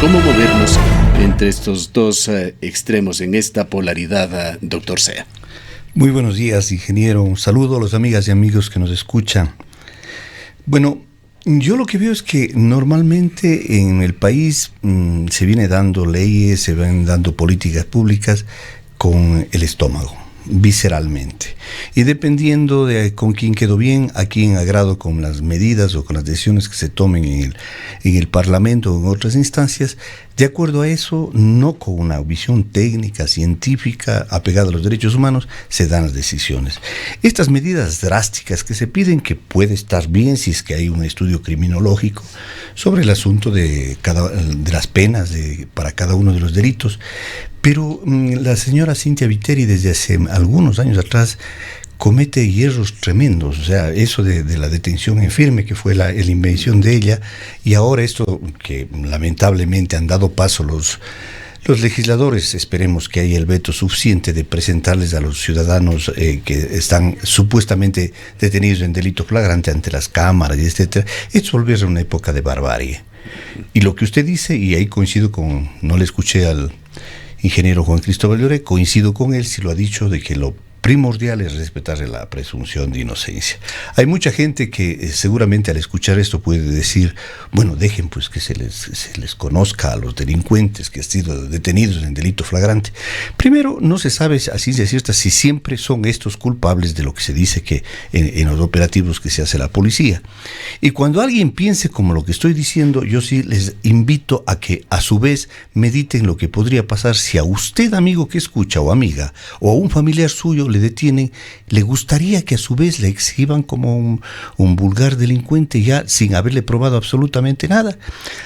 ¿Cómo movernos entre estos dos extremos, en esta polaridad, doctor Sea? Muy buenos días, ingeniero. Un saludo a las amigas y amigos que nos escuchan. Bueno, yo lo que veo es que normalmente en el país se viene dando leyes, se van dando políticas públicas con el estómago, visceralmente, y dependiendo de con quién quedó bien, a quién agrado con las medidas o con las decisiones que se tomen en el Parlamento o en otras instancias, de acuerdo a eso, no con una visión técnica, científica, apegada a los derechos humanos, se dan las decisiones. Estas medidas drásticas que se piden, que puede estar bien si es que hay un estudio criminológico sobre el asunto de las penas para cada uno de los delitos, pero la señora Cynthia Viteri desde hace algunos años atrás comete hierros tremendos, o sea, eso de la detención en firme, que fue la invención de ella, y ahora esto que lamentablemente han dado paso los legisladores, esperemos que haya el veto suficiente de presentarles a los ciudadanos que están supuestamente detenidos en delito flagrante ante las cámaras, y etcétera, es volver a una época de barbarie. Y lo que usted dice, y ahí coincido no le escuché al ingeniero Juan Cristóbal Lloré, coincido con él si lo ha dicho, de que lo primordial es respetar la presunción de inocencia. Hay mucha gente que seguramente al escuchar esto puede decir, bueno, dejen pues que se les conozca a los delincuentes que han sido detenidos en delito flagrante. Primero, no se sabe a ciencia cierta si siempre son estos culpables de lo que se dice que en los operativos que se hace la policía. Y cuando alguien piense como lo que estoy diciendo, yo sí les invito a que a su vez mediten lo que podría pasar si a usted, amigo que escucha, o amiga, o a un familiar suyo le detienen, le gustaría que a su vez le exhiban como un vulgar delincuente ya sin haberle probado absolutamente nada.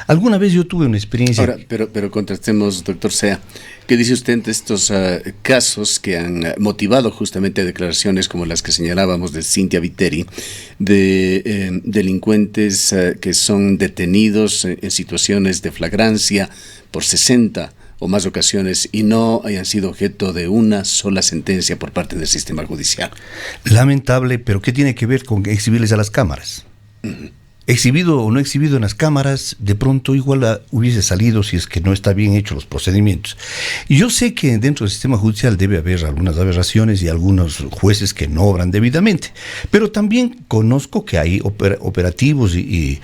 Alguna vez yo tuve una experiencia... Ahora, pero contrastemos, doctor Sea, ¿qué dice usted de estos casos que han motivado justamente declaraciones como las que señalábamos de Cynthia Viteri, de delincuentes que son detenidos en situaciones de flagrancia por 60 o más ocasiones y no hayan sido objeto de una sola sentencia por parte del sistema judicial? Lamentable, pero ¿qué tiene que ver con exhibirles a las cámaras? Uh-huh. Exhibido o no exhibido en las cámaras, de pronto igual hubiese salido si es que no está bien hechos los procedimientos. Y yo sé que dentro del sistema judicial debe haber algunas aberraciones y algunos jueces que no obran debidamente, pero también conozco que hay operativos y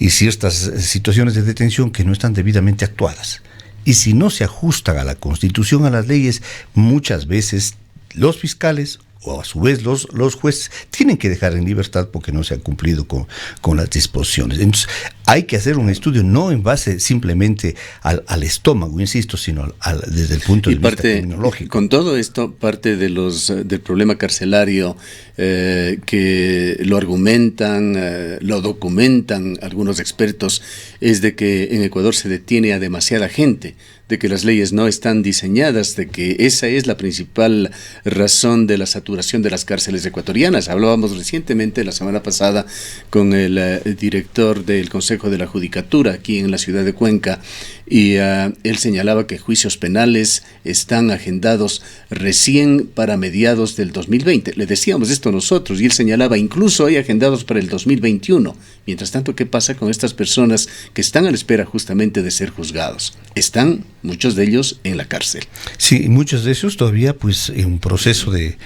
ciertas situaciones de detención que no están debidamente actuadas. Y si no se ajustan a la Constitución, a las leyes, muchas veces los fiscales o a su vez los jueces tienen que dejar en libertad porque no se han cumplido con las disposiciones. Entonces hay que hacer un estudio no en base simplemente al estómago, insisto, sino desde el punto de vista criminológico. Con todo esto, parte de del problema carcelario que lo argumentan, lo documentan algunos expertos, es de que en Ecuador se detiene a demasiada gente, de que las leyes no están diseñadas, de que esa es la principal razón de la saturación de las cárceles ecuatorianas. Hablábamos recientemente, la semana pasada, con el director del Consejo de la Judicatura aquí en la ciudad de Cuenca, y él señalaba que juicios penales están agendados recién para mediados del 2020. Le decíamos esto nosotros y él señalaba incluso hay agendados para el 2021. Mientras tanto, ¿qué pasa con estas personas que están a la espera justamente de ser juzgados? Están muchos de ellos en la cárcel. Sí, muchos de esos todavía pues en un proceso de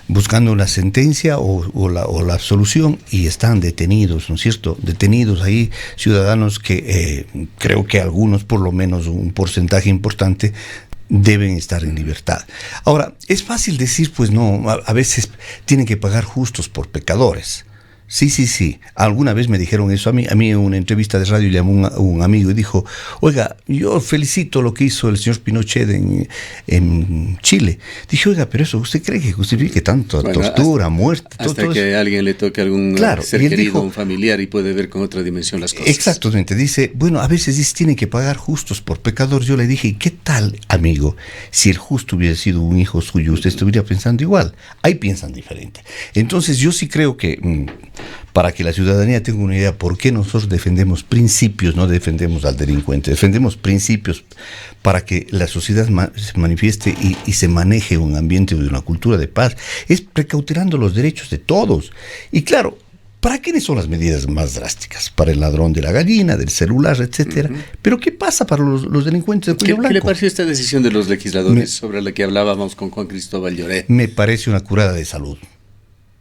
buscando una sentencia o la absolución, y están detenidos, ¿no es cierto? Detenidos ahí ciudadanos que creo que algunos, por lo menos un porcentaje importante, deben estar en libertad. Ahora, es fácil decir, pues no, a veces tienen que pagar justos por pecadores. Sí. Alguna vez me dijeron eso a mí en una entrevista de radio. Llamó un amigo y dijo, oiga, yo felicito lo que hizo el señor Pinochet en Chile. Dije, oiga, pero eso, ¿usted cree que justifique tanto tortura, muerte? Hasta todo que a alguien le toque algún ser querido, dijo, un familiar, y puede ver con otra dimensión las cosas. Exactamente, dice, bueno, a veces tienen que pagar justos por pecadores. Yo le dije, ¿y qué tal, amigo? Si el justo hubiera sido un hijo suyo, usted estuviera pensando igual. Ahí piensan diferente. Entonces yo sí creo que para que la ciudadanía tenga una idea por qué nosotros defendemos principios, no defendemos al delincuente, defendemos principios para que la sociedad se manifieste y se maneje un ambiente de una cultura de paz, es precautelando los derechos de todos. Y claro, ¿Para quiénes son las medidas más drásticas? Para el ladrón de la gallina, del celular, etcétera. Pero ¿qué pasa para los delincuentes de cuello blanco? ¿Qué le pareció esta decisión de los legisladores sobre la que hablábamos con Juan Cristóbal Lloret? Me parece una curada de salud.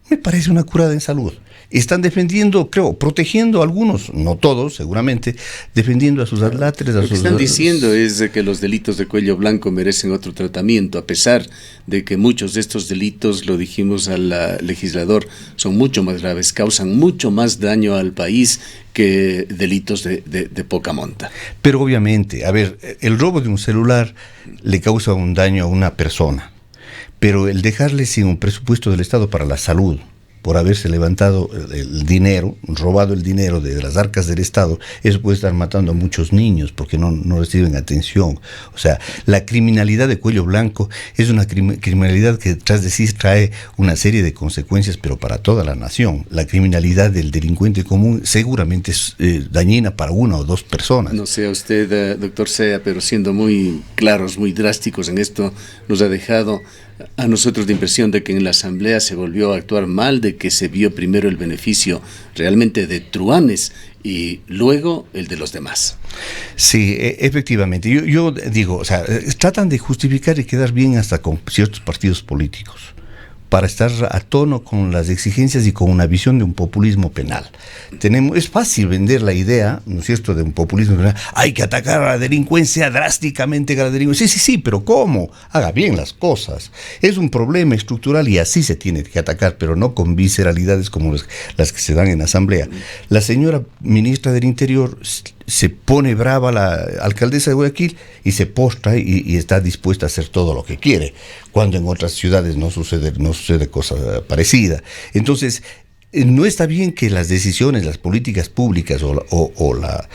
Me parece una curada en salud. Están defendiendo, creo, protegiendo a algunos, no todos, seguramente, defendiendo a sus adláteres. Lo que están diciendo es de que los delitos de cuello blanco merecen otro tratamiento, a pesar de que muchos de estos delitos, lo dijimos al legislador, son mucho más graves, causan mucho más daño al país que delitos de poca monta. Pero obviamente, a ver, el robo de un celular le causa un daño a una persona. Pero el dejarle sin un presupuesto del Estado para la salud, por haberse levantado el dinero, robado el dinero de las arcas del Estado, eso puede estar matando a muchos niños porque no reciben atención. O sea, la criminalidad de cuello blanco es una criminalidad que tras de sí trae una serie de consecuencias, pero para toda la nación. La criminalidad del delincuente común seguramente es dañina para una o dos personas. No sé a usted, doctor Sea, pero siendo muy claros, muy drásticos en esto, nos ha dejado a nosotros de impresión de que en la Asamblea se volvió a actuar mal, de que se vio primero el beneficio realmente de truhanes y luego el de los demás. Sí, efectivamente. Yo digo, o sea, tratan de justificar y quedar bien hasta con ciertos partidos políticos para estar a tono con las exigencias y con una visión de un populismo penal. Es fácil vender la idea, ¿no es cierto?, de un populismo penal. Hay que atacar a la delincuencia drásticamente, a la delincuencia. Sí, pero ¿cómo? Haga bien las cosas. Es un problema estructural y así se tiene que atacar, pero no con visceralidades como las que se dan en la Asamblea. La señora ministra del Interior se pone brava, la alcaldesa de Guayaquil, y se postra y está dispuesta a hacer todo lo que quiere, cuando en otras ciudades no sucede cosa parecida. Entonces, no está bien que las decisiones, las políticas públicas o las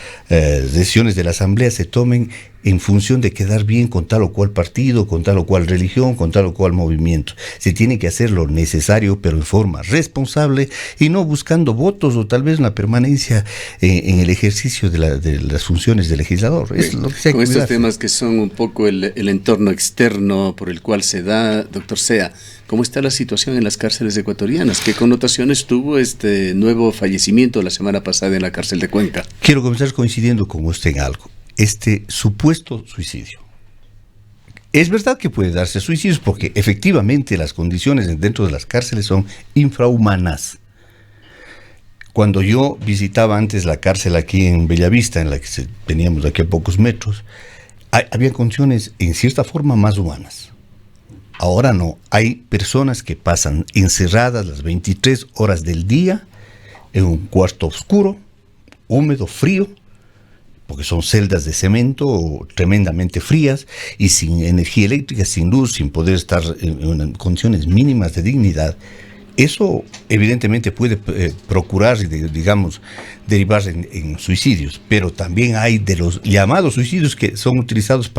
decisiones de la Asamblea se tomen en función de quedar bien con tal o cual partido, con tal o cual religión, con tal o cual movimiento. Se tiene que hacer lo necesario, pero en forma responsable y no buscando votos o tal vez una permanencia en el ejercicio de las funciones del legislador. Es lo que se con estos temas que son un poco el entorno externo por el cual se da, doctor Sea, ¿cómo está la situación en las cárceles ecuatorianas? ¿Qué connotaciones tuvo este nuevo fallecimiento la semana pasada en la cárcel de Cuenca? Quiero comenzar coincidiendo con usted en algo. Este supuesto suicidio. Es verdad que puede darse suicidios porque efectivamente las condiciones dentro de las cárceles son infrahumanas. Cuando yo visitaba antes la cárcel aquí en Bellavista, en la que teníamos de aquí a pocos metros, había condiciones en cierta forma más humanas. Ahora no, hay personas que pasan encerradas las 23 horas del día en un cuarto oscuro, húmedo, frío, porque son celdas de cemento tremendamente frías y sin energía eléctrica, sin luz, sin poder estar en condiciones mínimas de dignidad. Eso evidentemente puede procurar, digamos, derivar en suicidios, pero también hay de los llamados suicidios que son utilizados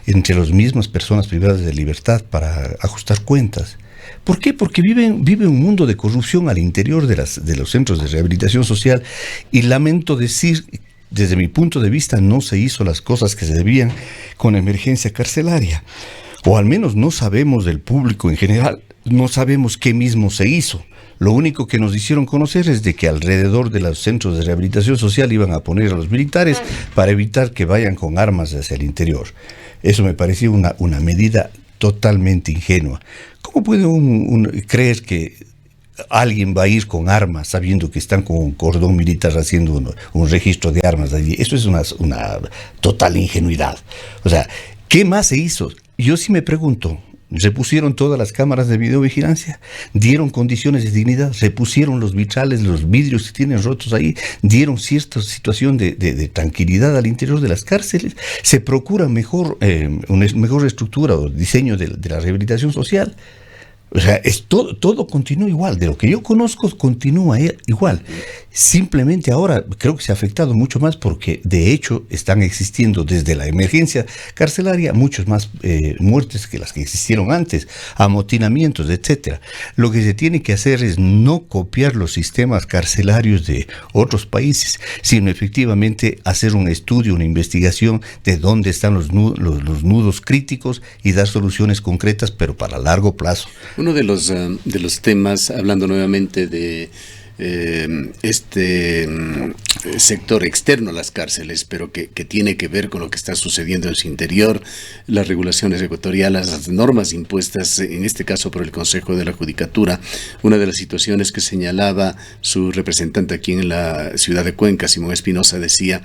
entre las mismas personas privadas de libertad para ajustar cuentas. ¿Por qué? Porque vive un mundo de corrupción al interior de los centros de rehabilitación social y lamento decir, desde mi punto de vista, no se hizo las cosas que se debían con emergencia carcelaria. O al menos no sabemos del público en general, no sabemos qué mismo se hizo. Lo único que nos hicieron conocer es de que alrededor de los centros de rehabilitación social iban a poner a los militares para evitar que vayan con armas hacia el interior. Eso me pareció una medida totalmente ingenua. ¿Cómo puede creer que alguien va a ir con armas sabiendo que están con un cordón militar haciendo un registro de armas allí? Esto es una total ingenuidad. O sea, ¿qué más se hizo? Yo sí me pregunto, repusieron todas las cámaras de videovigilancia, dieron condiciones de dignidad, repusieron los vitrales, los vidrios que tienen rotos ahí, dieron cierta situación de tranquilidad al interior de las cárceles, se procura una mejor estructura o diseño de la rehabilitación social. O sea, todo continúa igual. De lo que yo conozco, continúa igual. Simplemente ahora creo que se ha afectado mucho más porque, de hecho, están existiendo desde la emergencia carcelaria muchas más muertes que las que existieron antes, amotinamientos, etcétera. Lo que se tiene que hacer es no copiar los sistemas carcelarios de otros países, sino efectivamente hacer un estudio, una investigación de dónde están los nudos críticos y dar soluciones concretas, pero para largo plazo. Uno de los temas, hablando nuevamente de este sector externo a las cárceles, pero que tiene que ver con lo que está sucediendo en su interior, las regulaciones ecuatorianas, las normas impuestas, en este caso por el Consejo de la Judicatura. Una de las situaciones que señalaba su representante aquí en la ciudad de Cuenca, Simón Espinosa, decía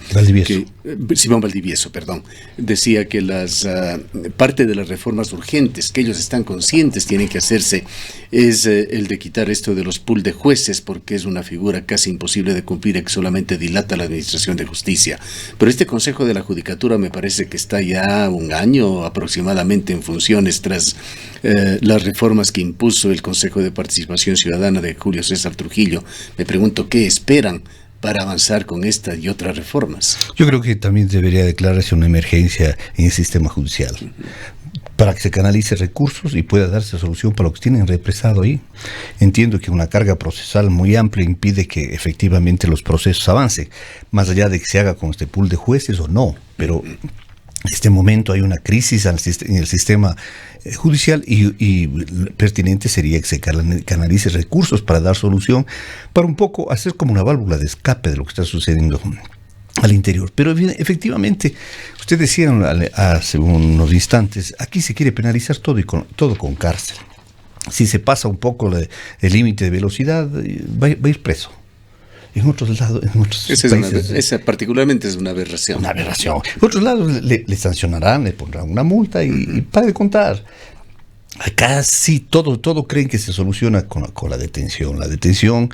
Simón Valdivieso, perdón, decía que parte de las reformas urgentes que ellos están conscientes tienen que hacerse es el de quitar esto de los pool de jueces, porque es una figura casi imposible de cumplir y que solamente dilata la administración de justicia. Pero este Consejo de la Judicatura me parece que está ya un año aproximadamente en funciones tras las reformas que impuso el Consejo de Participación Ciudadana de Julio César Trujillo. Me pregunto qué esperan para avanzar con esta y otras reformas. Yo creo que también debería declararse una emergencia en el sistema judicial, para que se canalice recursos y pueda darse solución para lo que tienen represado ahí. Entiendo que una carga procesal muy amplia impide que efectivamente los procesos avancen, más allá de que se haga con este pool de jueces o no, pero en este momento hay una crisis en el sistema judicial y pertinente sería que se canalice recursos para dar solución, para un poco hacer como una válvula de escape de lo que está sucediendo al interior. Pero efectivamente, usted decía hace unos instantes, aquí se quiere penalizar todo con cárcel. Si se pasa un poco el límite de velocidad, va a ir preso. En otros lados, en otros países... Esa particularmente es una aberración. Una aberración. En otros lados le sancionarán, le pondrán una multa y para de contar. Acá sí, todo creen que se soluciona con la detención. La detención...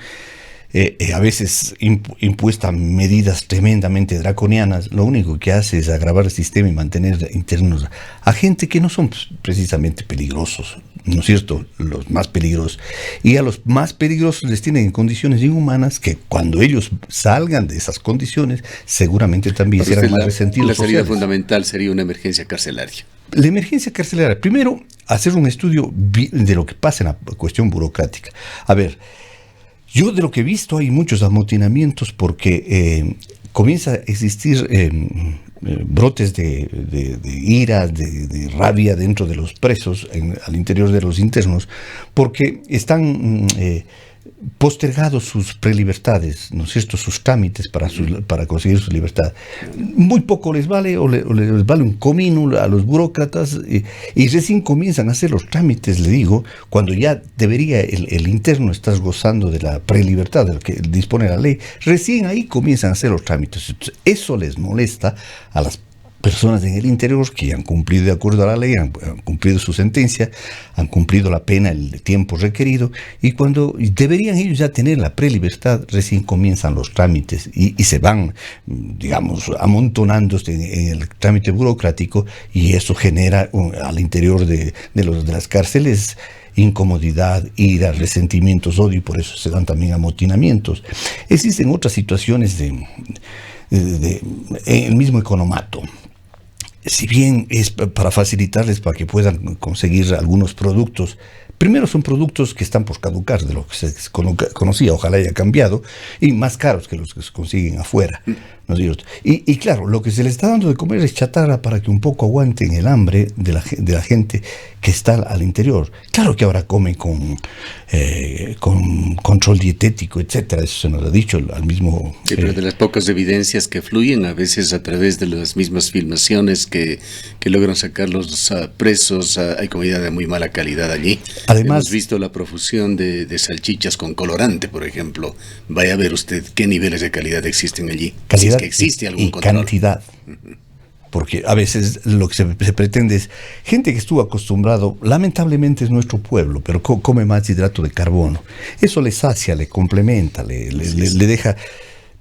a veces impuesta medidas tremendamente draconianas, lo único que hace es agravar el sistema y mantener internos a gente que no son precisamente peligrosos, ¿no es cierto? Los más peligrosos. Y a los más peligrosos les tienen en condiciones inhumanas que cuando ellos salgan de esas condiciones seguramente también serán más resentidos. La salida fundamental sería una emergencia carcelaria. La emergencia carcelaria, primero, hacer un estudio de lo que pasa en la cuestión burocrática. A ver, yo de lo que he visto hay muchos amotinamientos porque comienza a existir brotes de ira, de rabia dentro de los presos, al interior de los internos, porque están postergados sus prelibertades, ¿no es cierto?, sus trámites para conseguir su libertad. Muy poco les vale, o les vale un comino a los burócratas, y recién comienzan a hacer los trámites, le digo, cuando ya debería el interno estar gozando de la prelibertad, de lo que dispone la ley, recién ahí comienzan a hacer los trámites. Eso les molesta a las personas en el interior que han cumplido de acuerdo a la ley, han cumplido su sentencia, han cumplido la pena, el tiempo requerido, y cuando deberían ellos ya tener la prelibertad, recién comienzan los trámites y se van, digamos, amontonándose en el trámite burocrático, y eso genera al interior de las cárceles incomodidad, ira, resentimientos, odio, y por eso se dan también amotinamientos. Existen otras situaciones en el mismo economato. Si bien es para facilitarles para que puedan conseguir algunos productos, primero son productos que están por caducar de lo que se conocía, ojalá haya cambiado, y más caros que los que se consiguen afuera, ¿no es cierto? Y claro, lo que se les está dando de comer es chatarra para que un poco aguanten el hambre de la gente que está al interior. Claro que ahora comen con control dietético, etcétera, eso se nos ha dicho al mismo... Sí, pero de las pocas evidencias que fluyen, a veces a través de las mismas filmaciones que logran sacar los presos, hay comida de muy mala calidad allí. Además, hemos visto la profusión de salchichas con colorante, por ejemplo. Vaya a ver usted qué niveles de calidad existen allí. Calidad, si es que existe algún control. Cantidad. Porque a veces lo que se pretende es gente que estuvo acostumbrado, lamentablemente es nuestro pueblo, pero come más hidrato de carbono. Eso le sacia, le complementa, le deja...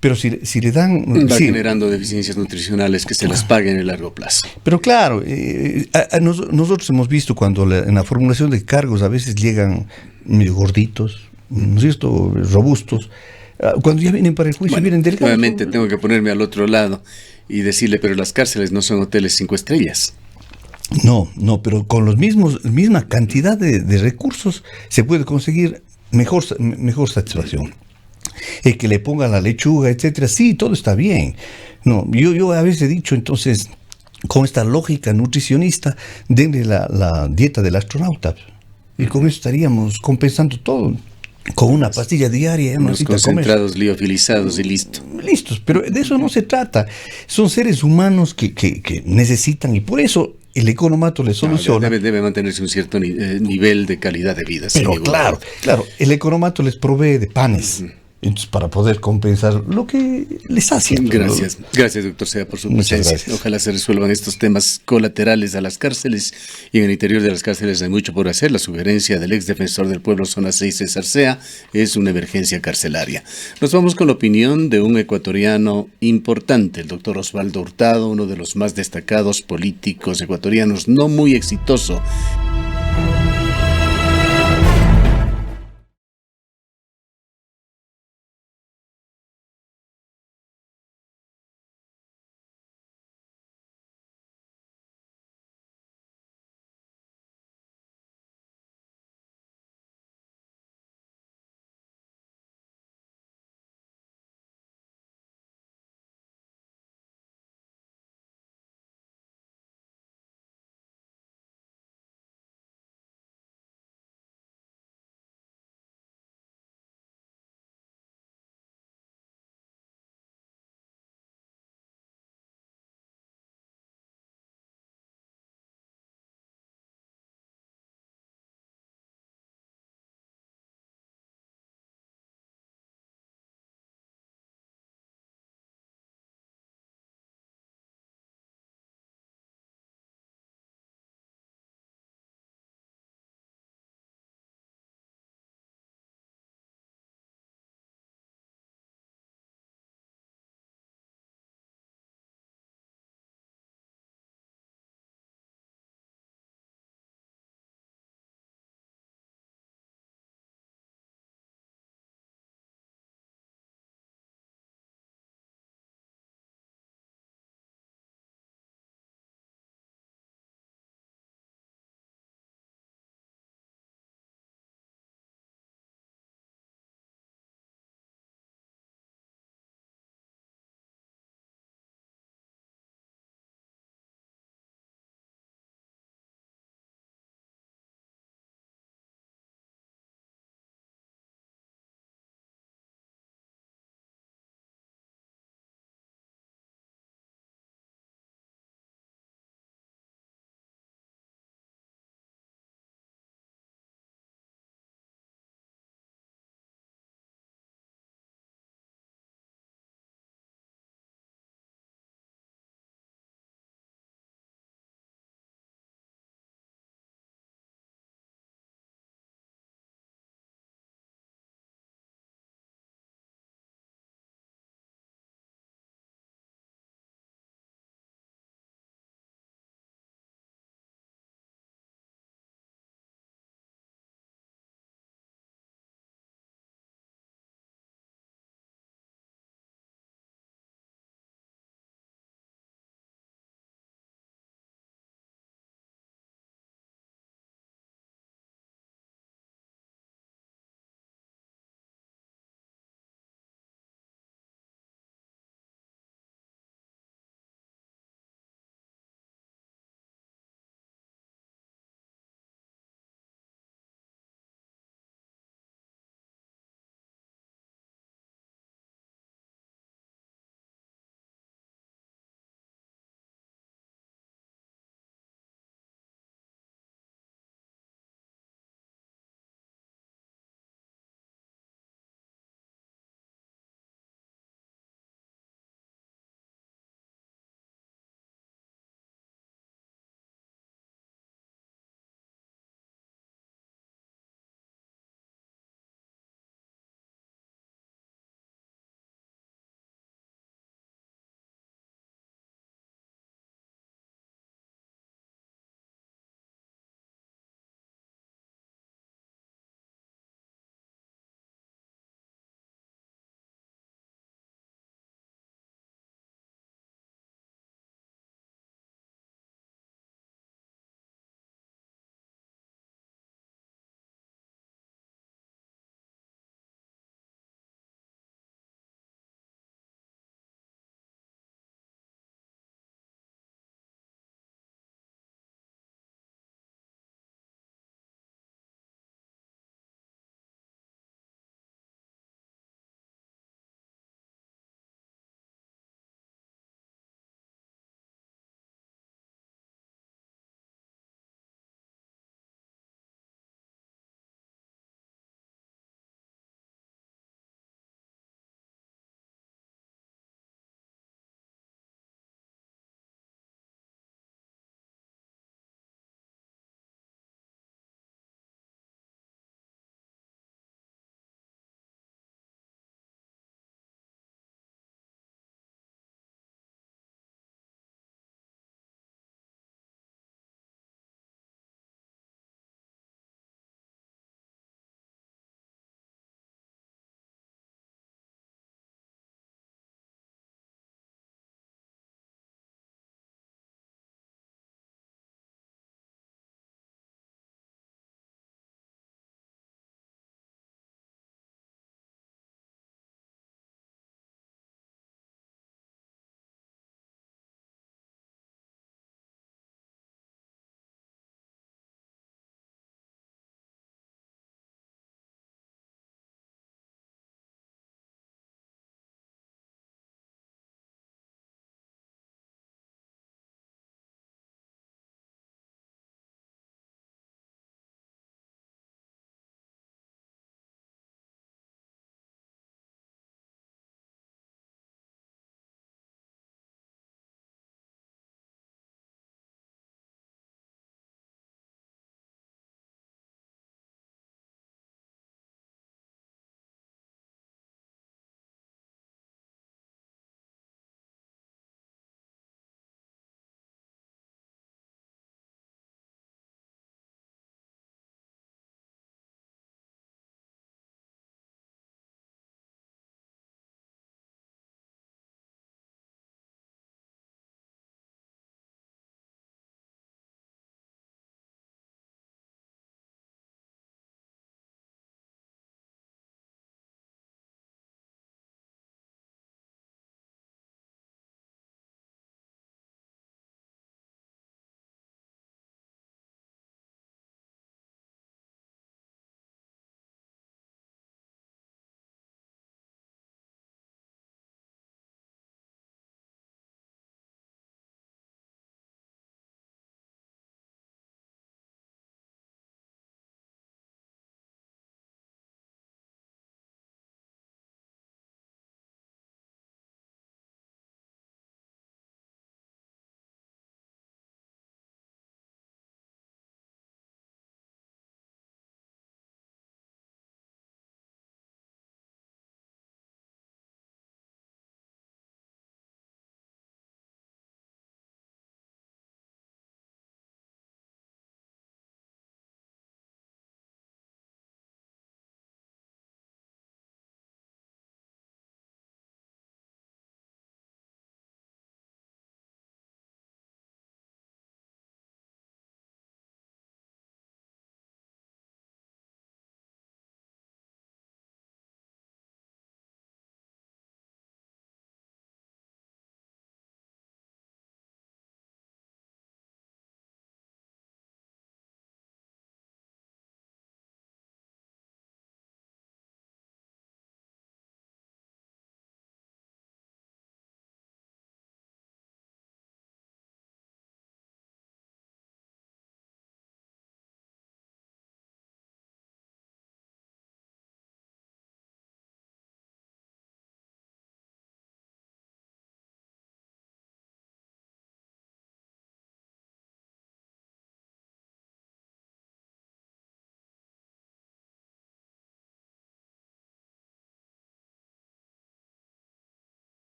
Pero si le dan... Va generando deficiencias nutricionales que se las paguen en el largo plazo. Pero claro, nosotros hemos visto cuando en la formulación de cargos a veces llegan medio gorditos, ¿no es cierto?, robustos. Cuando ya vienen para el juicio, vienen delgados. Nuevamente tengo que ponerme al otro lado y decirle, pero las cárceles no son hoteles 5 estrellas. No, pero con misma cantidad de recursos se puede conseguir mejor satisfacción. El que le ponga la lechuga, etcétera, sí, todo está bien. No, yo a veces he dicho, entonces, con esta lógica nutricionista, denle la dieta del astronauta, y con eso estaríamos compensando todo. con una pastilla diaria, ya no Los necesita comer. concentrados liofilizados y listo. Listos, pero de eso no se trata. Son seres humanos que necesitan, y por eso el economato les soluciona. Debe mantenerse un cierto nivel de calidad de vida. Pero claro, el economato les provee de panes. Entonces, para poder compensar lo que les hace. Gracias, doctor Sea, por su presencia. Ojalá se resuelvan estos temas colaterales a las cárceles, y en el interior de las cárceles hay mucho por hacer. La sugerencia del ex defensor del pueblo Zona 6, César Sea, es una emergencia carcelaria. Nos vamos con la opinión de un ecuatoriano importante, el doctor Osvaldo Hurtado, uno de los más destacados políticos ecuatorianos, no muy exitoso